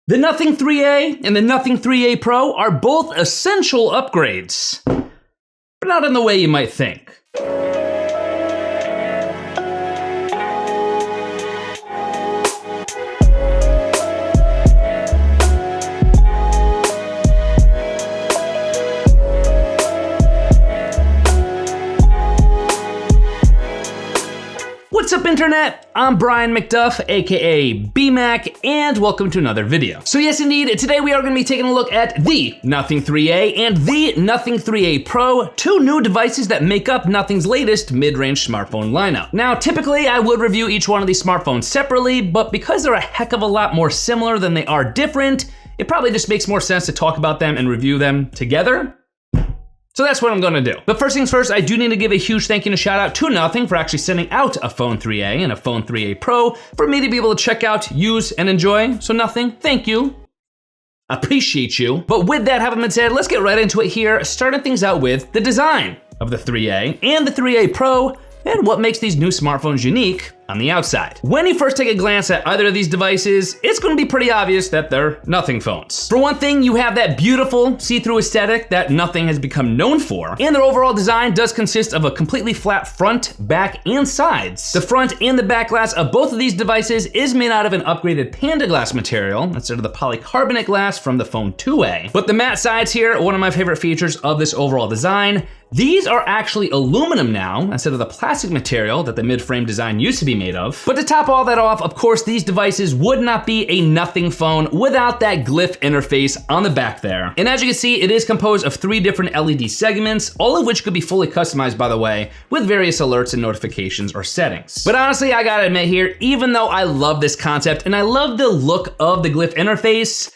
The Nothing 3A and the Nothing 3A Pro are both essential upgrades, but not in the way you might think. What's up, Internet? I'm Brian MacDuff, aka BMac, and welcome to another video. So yes, indeed, today we are going to be taking a look at the Nothing 3A and the Nothing 3A Pro, two new devices that make up Nothing's latest mid-range smartphone lineup. Now, typically I would review each one of these smartphones separately, but because they're a heck of a lot more similar than they are different, it probably just makes more sense to talk about them and review them together. So that's what I'm gonna do. But first things first, I do need to give a huge thank you and a shout out to Nothing for actually sending out a Phone 3A and a Phone 3A Pro for me to be able to check out, use, and enjoy. So Nothing, thank you. Appreciate you. But with that having been said, let's get right into it here, starting things out with the design of the 3A and the 3A Pro, and what makes these new smartphones unique on the outside. When you first take a glance at either of these devices, it's gonna be pretty obvious that they're Nothing phones. For one thing, you have that beautiful see-through aesthetic that Nothing has become known for, and their overall design does consist of a completely flat front, back, and sides. The front and the back glass of both of these devices is made out of an upgraded Panda glass material instead of the polycarbonate glass from the Phone 2A. But the matte sides here are one of my favorite features of this overall design. These are actually aluminum now instead of the plastic material that the mid-frame design used to be made of. But to top all that off, of course, these devices would not be a Nothing phone without that glyph interface on the back there. And as you can see, it is composed of 3 different LED segments, all of which could be fully customized, by the way, with various alerts and notifications or settings. But honestly, I gotta admit here, even though I love this concept and I love the look of the glyph interface,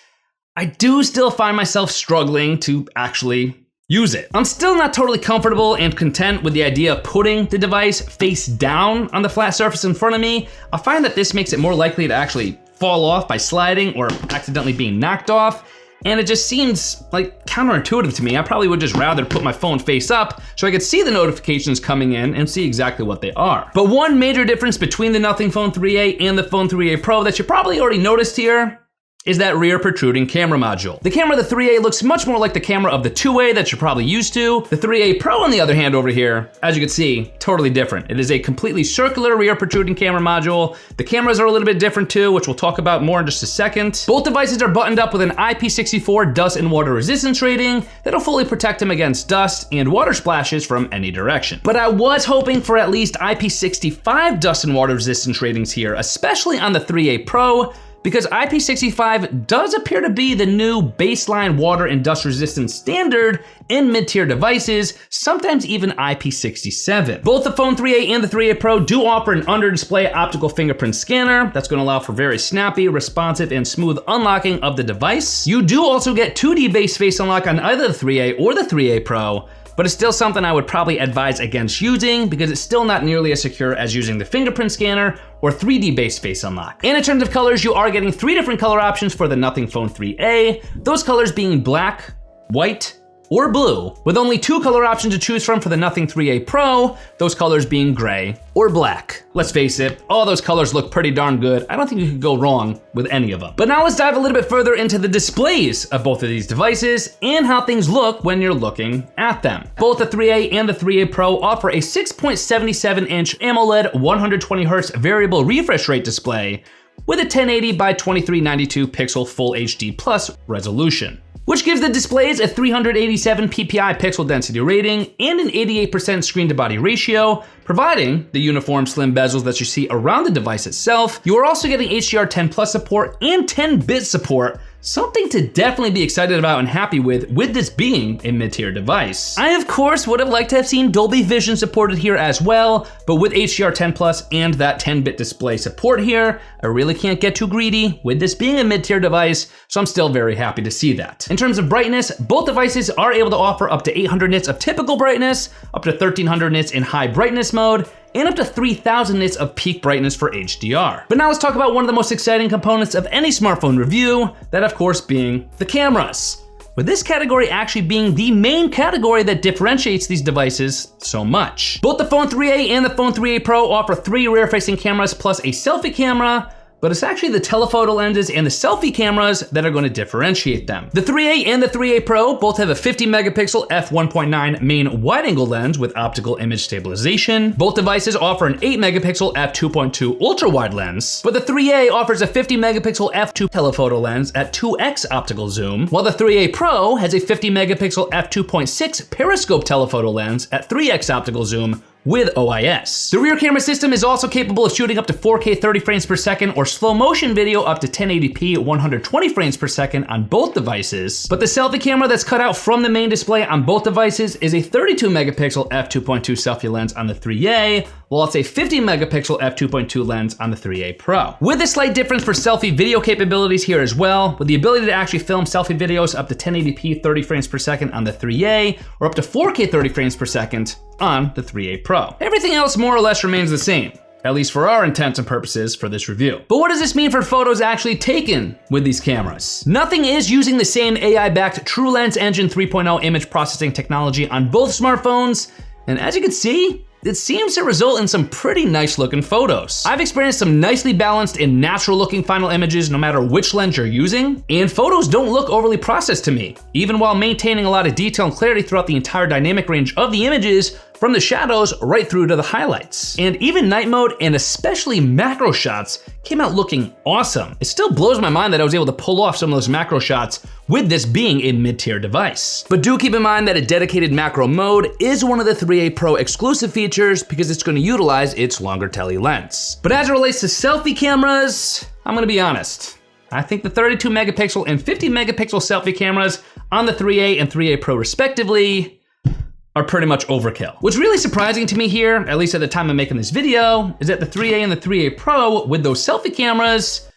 I do still find myself struggling to actually use it. I'm still not totally comfortable and content with the idea of putting the device face down on the flat surface in front of me. I find that this makes it more likely to actually fall off by sliding or accidentally being knocked off, and it just seems like counterintuitive to me. I probably would just rather put my phone face up so I could see the notifications coming in and see exactly what they are. But one major difference between the Nothing Phone 3A and the Phone 3A Pro that you probably already noticed here is that rear protruding camera module. The camera of the 3A looks much more like the camera of the 2A that you're probably used to. The 3A Pro, on the other hand, over here, as you can see, totally different. It is a completely circular rear protruding camera module. The cameras are a little bit different too, which we'll talk about more in just a second. Both devices are buttoned up with an IP64 dust and water resistance rating that'll fully protect them against dust and water splashes from any direction. But I was hoping for at least IP65 dust and water resistance ratings here, especially on the 3A Pro, because IP65 does appear to be the new baseline water and dust resistance standard in mid-tier devices, sometimes even IP67. Both the Phone 3A and the 3A Pro do offer an under-display optical fingerprint scanner that's gonna allow for very snappy, responsive, and smooth unlocking of the device. You do also get 2D based face unlock on either the 3A or the 3A Pro, but it's still something I would probably advise against using because it's still not nearly as secure as using the fingerprint scanner or 3D based face unlock. And in terms of colors, you are getting 3 different color options for the Nothing Phone 3A, those colors being black, white, or blue, with only 2 color options to choose from for the Nothing 3A Pro, those colors being gray or black. Let's face it, all those colors look pretty darn good. I don't think you could go wrong with any of them. But now let's dive a little bit further into the displays of both of these devices and how things look when you're looking at them. Both the 3A and the 3A Pro offer a 6.77-inch AMOLED 120Hz variable refresh rate display with a 1080 by 2392 pixel Full HD Plus resolution, which gives the displays a 387 ppi pixel density rating and an 88% screen-to-body ratio, providing the uniform slim bezels that you see around the device itself. You are also getting HDR10+ support and 10-bit support, something to definitely be excited about and happy with this being a mid-tier device. I, of course, would have liked to have seen Dolby Vision supported here as well, but with HDR10+ and that 10-bit display support here, I really can't get too greedy with this being a mid-tier device, so I'm still very happy to see that. In terms of brightness, both devices are able to offer up to 800 nits of typical brightness, up to 1300 nits in high brightness mode, and up to 3000 nits of peak brightness for HDR. But now let's talk about one of the most exciting components of any smartphone review, that of course being the cameras, with this category actually being the main category that differentiates these devices so much. Both the Phone 3A and the Phone 3A Pro offer 3 rear-facing cameras plus a selfie camera, but it's actually the telephoto lenses and the selfie cameras that are going to differentiate them. The 3A and the 3A Pro both have a 50 megapixel f1.9 main wide-angle lens with optical image stabilization. Both devices offer an 8 megapixel f2.2 ultra-wide lens, but the 3A offers a 50 megapixel f2 telephoto lens at 2x optical zoom, while the 3A Pro has a 50 megapixel f2.6 periscope telephoto lens at 3x optical zoom with OIS. The rear camera system is also capable of shooting up to 4K 30 frames per second or slow motion video up to 1080p 120 frames per second on both devices. But the selfie camera that's cut out from the main display on both devices is a 32 megapixel f2.2 selfie lens on the 3A, while it's a 50 megapixel f2.2 lens on the 3A Pro. With a slight difference for selfie video capabilities here as well, with the ability to actually film selfie videos up to 1080p 30 frames per second on the 3A, or up to 4K 30 frames per second on the 3A Pro. Everything else more or less remains the same, at least for our intents and purposes for this review. But what does this mean for photos actually taken with these cameras? Nothing is using the same AI-backed TrueLens Engine 3.0 image processing technology on both smartphones, and as you can see, it seems to result in some pretty nice looking photos. I've experienced some nicely balanced and natural looking final images no matter which lens you're using, and photos don't look overly processed to me, even while maintaining a lot of detail and clarity throughout the entire dynamic range of the images, from the shadows right through to the highlights. And even night mode and especially macro shots came out looking awesome. It still blows my mind that I was able to pull off some of those macro shots with this being a mid-tier device. But do keep in mind that a dedicated macro mode is one of the 3A Pro exclusive features because it's going to utilize its longer tele lens. But as it relates to selfie cameras, I'm going to be honest. I think the 32 megapixel and 50 megapixel selfie cameras on the 3A and 3A Pro respectively are pretty much overkill. What's really surprising to me here, at least at the time of making this video, is that the 3A and the 3A Pro with those selfie cameras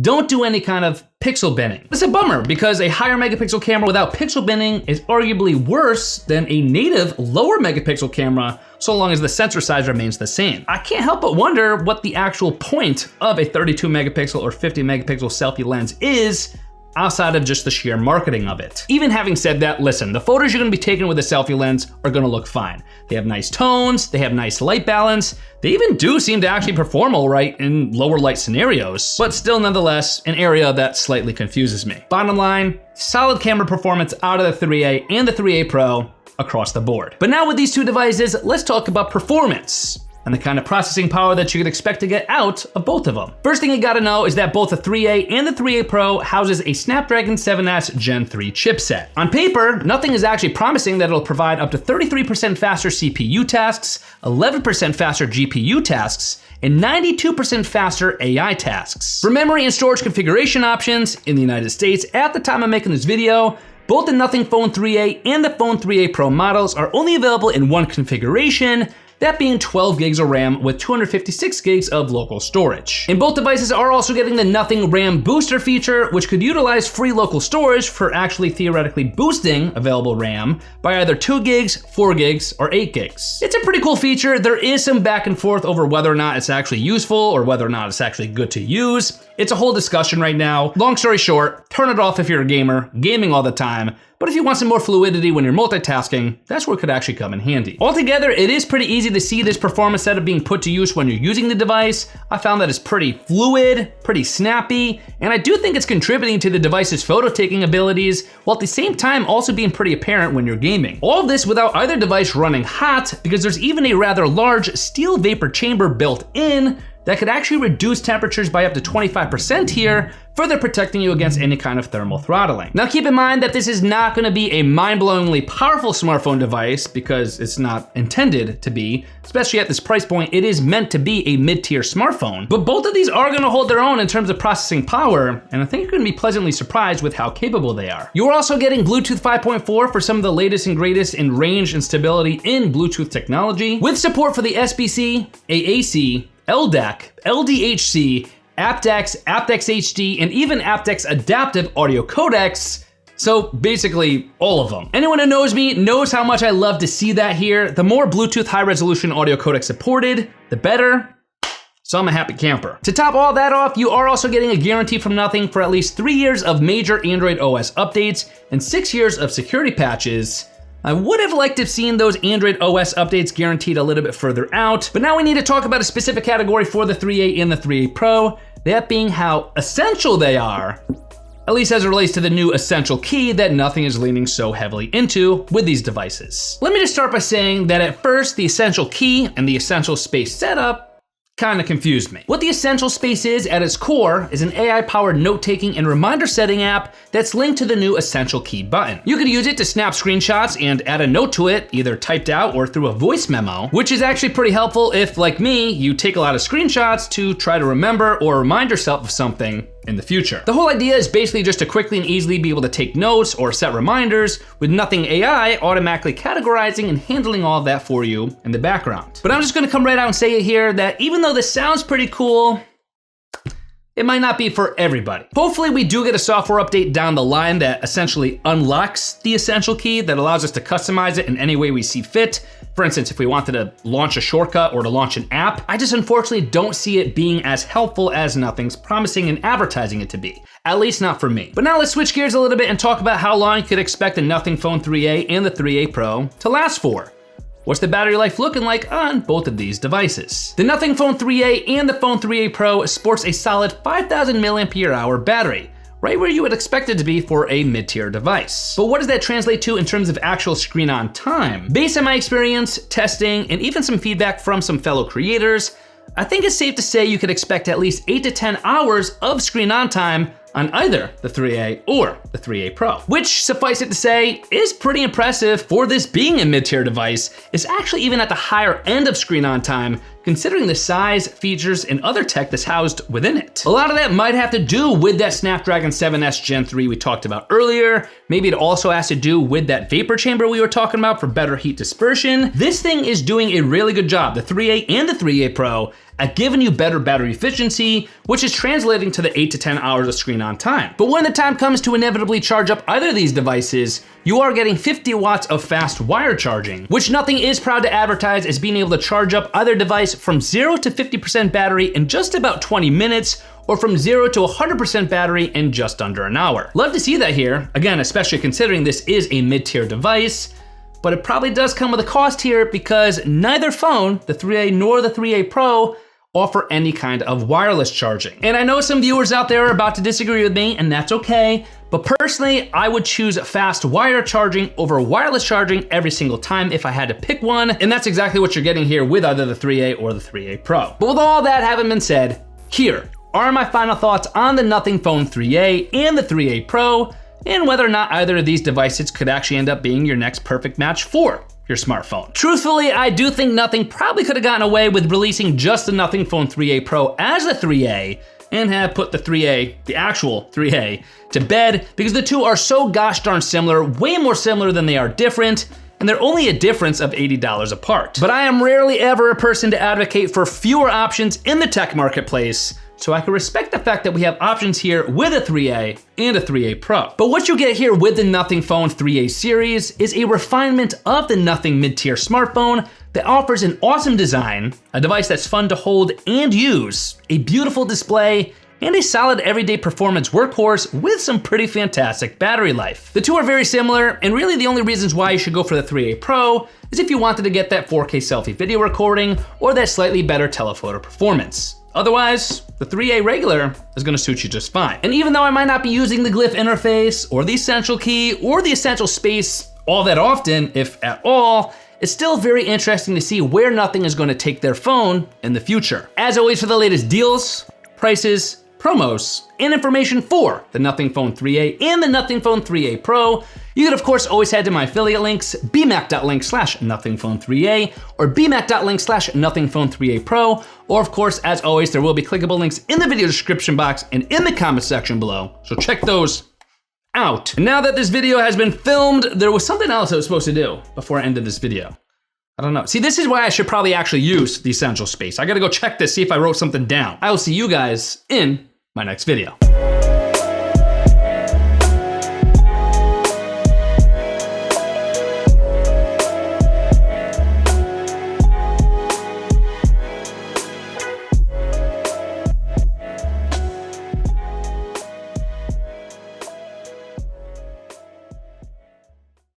don't do any kind of pixel binning. It's a bummer because a higher megapixel camera without pixel binning is arguably worse than a native lower megapixel camera so long as the sensor size remains the same. I can't help but wonder what the actual point of a 32 megapixel or 50 megapixel selfie lens is outside of just the sheer marketing of it. Even having said that, listen, the photos you're gonna be taking with a selfie lens are gonna look fine. They have nice tones, they have nice light balance, they even do seem to actually perform all right in lower light scenarios, but still nonetheless, an area that slightly confuses me. Bottom line, solid camera performance out of the 3A and the 3A Pro across the board. But now with these two devices, let's talk about performance and the kind of processing power that you could expect to get out of both of them. First thing you gotta know is that both the 3A and the 3A Pro houses a Snapdragon 7S Gen 3 chipset. On paper, nothing is actually promising that it'll provide up to 33% faster CPU tasks, 11% faster GPU tasks, and 92% faster AI tasks. For memory and storage configuration options in the United States, at the time of making this video, both the Nothing Phone 3A and the Phone 3A Pro models are only available in one configuration, that being 12 gigs of RAM with 256 gigs of local storage. And both devices are also getting the Nothing RAM Booster feature, which could utilize free local storage for actually theoretically boosting available RAM by either 2 gigs, 4 gigs, or 8 gigs. It's a pretty cool feature. There is some back and forth over whether or not it's actually useful or whether or not it's actually good to use. It's a whole discussion right now. Long story short, turn it off if you're a gamer, gaming all the time. But if you want some more fluidity when you're multitasking, that's where it could actually come in handy. Altogether, it is pretty easy to see this performance setup being put to use when you're using the device. I found that it's pretty fluid, pretty snappy, and I do think it's contributing to the device's photo taking abilities, while at the same time also being pretty apparent when you're gaming. All of this without either device running hot, because there's even a rather large steel vapor chamber built in that could actually reduce temperatures by up to 25% here, further protecting you against any kind of thermal throttling. Now keep in mind that this is not gonna be a mind-blowingly powerful smartphone device because it's not intended to be, especially at this price point. It is meant to be a mid-tier smartphone, but both of these are gonna hold their own in terms of processing power, and I think you're gonna be pleasantly surprised with how capable they are. You're also getting Bluetooth 5.4 for some of the latest and greatest in range and stability in Bluetooth technology, with support for the SBC, AAC, LDAC, LDHC, aptX, aptX HD, and even aptX adaptive audio codecs. So basically all of them. Anyone who knows me knows how much I love to see that here. The more Bluetooth high resolution audio codec supported, the better. So I'm a happy camper. To top all that off, you are also getting a guarantee from Nothing for at least 3 years of major Android OS updates and 6 years of security patches. I would have liked to have seen those Android OS updates guaranteed a little bit further out, but now we need to talk about a specific category for the 3A and the 3A Pro, that being how essential they are, at least as it relates to the new essential key that Nothing is leaning so heavily into with these devices. Let me just start by saying that at first, the essential key and the essential space setup kind of confused me. What the Essential Space is at its core is an AI-powered note-taking and reminder setting app that's linked to the new Essential Key button. You can use it to snap screenshots and add a note to it, either typed out or through a voice memo, which is actually pretty helpful if, like me, you take a lot of screenshots to try to remember or remind yourself of something in the future. The whole idea is basically just to quickly and easily be able to take notes or set reminders with Nothing AI automatically categorizing and handling all of that for you in the background. But I'm just gonna come right out and say it here that even though this sounds pretty cool, it might not be for everybody. Hopefully we do get a software update down the line that essentially unlocks the essential key that allows us to customize it in any way we see fit. For instance, if we wanted to launch a shortcut or to launch an app, I just unfortunately don't see it being as helpful as Nothing's promising and advertising it to be. At least not for me. But now let's switch gears a little bit and talk about how long you could expect the Nothing Phone 3A and the 3A Pro to last for. What's the battery life looking like on both of these devices? The Nothing Phone 3A and the Phone 3A Pro sports a solid 5,000 mAh battery, right where you would expect it to be for a mid-tier device. But what does that translate to in terms of actual screen on time? Based on my experience, testing, and even some feedback from some fellow creators, I think it's safe to say you could expect at least 8 to 10 hours of screen on time on either the 3A or the 3A Pro, which, suffice it to say, is pretty impressive for this being a mid-tier device. It's actually even at the higher end of screen on time, considering the size, features, and other tech that's housed within it. A lot of that might have to do with that Snapdragon 7S Gen 3 we talked about earlier. Maybe it also has to do with that vapor chamber we were talking about for better heat dispersion. This thing is doing a really good job, the 3A and the 3A Pro, at giving you better battery efficiency, which is translating to the 8 to 10 hours of screen on time. But when the time comes to inevitably charge up either of these devices, you are getting 50 watts of fast wire charging, which Nothing is proud to advertise as being able to charge up either device from 0 to 50% battery in just about 20 minutes, or from 0 to 100% battery in just under an hour. Love to see that here, again, especially considering this is a mid-tier device, but it probably does come with a cost here because neither phone, the 3A nor the 3A Pro, offer any kind of wireless charging. And I know some viewers out there are about to disagree with me, and that's okay, but personally, I would choose fast wire charging over wireless charging every single time if I had to pick one, and that's exactly what you're getting here with either the 3A or the 3A Pro. But with all that having been said, here are my final thoughts on the Nothing Phone 3A and the 3A Pro, and whether or not either of these devices could actually end up being your next perfect match for your smartphone. Truthfully, I do think Nothing probably could have gotten away with releasing just the Nothing Phone 3A Pro as the 3A and have put the 3A, the actual 3A, to bed because the two are so gosh darn similar, way more similar than they are different, and they're only a difference of $80 apart. But I am rarely ever a person to advocate for fewer options in the tech marketplace, so I can respect the fact that we have options here with a 3A and a 3A Pro. But what you get here with the Nothing Phone 3A series is a refinement of the Nothing mid-tier smartphone that offers an awesome design, a device that's fun to hold and use, a beautiful display, and a solid everyday performance workhorse with some pretty fantastic battery life. The two are very similar, and really the only reasons why you should go for the 3A Pro is if you wanted to get that 4K selfie video recording or that slightly better telephoto performance. Otherwise, the 3A regular is gonna suit you just fine. And even though I might not be using the glyph interface or the essential key or the essential space all that often, if at all, it's still very interesting to see where Nothing is gonna take their phone in the future. As always, for the latest deals, prices, promos, and information for the Nothing Phone 3A and the Nothing Phone 3A Pro, you can of course always head to my affiliate links, bmac.link/nothingphone3a or bmac.link/nothingphone3a Pro, or of course, as always, there will be clickable links in the video description box and in the comment section below, so check those out. And now that this video has been filmed, there was something else I was supposed to do before I ended this video. I don't know. See, this is why I should probably actually use the essential space. I gotta go check this, see if I wrote something down. I will see you guys in my next video.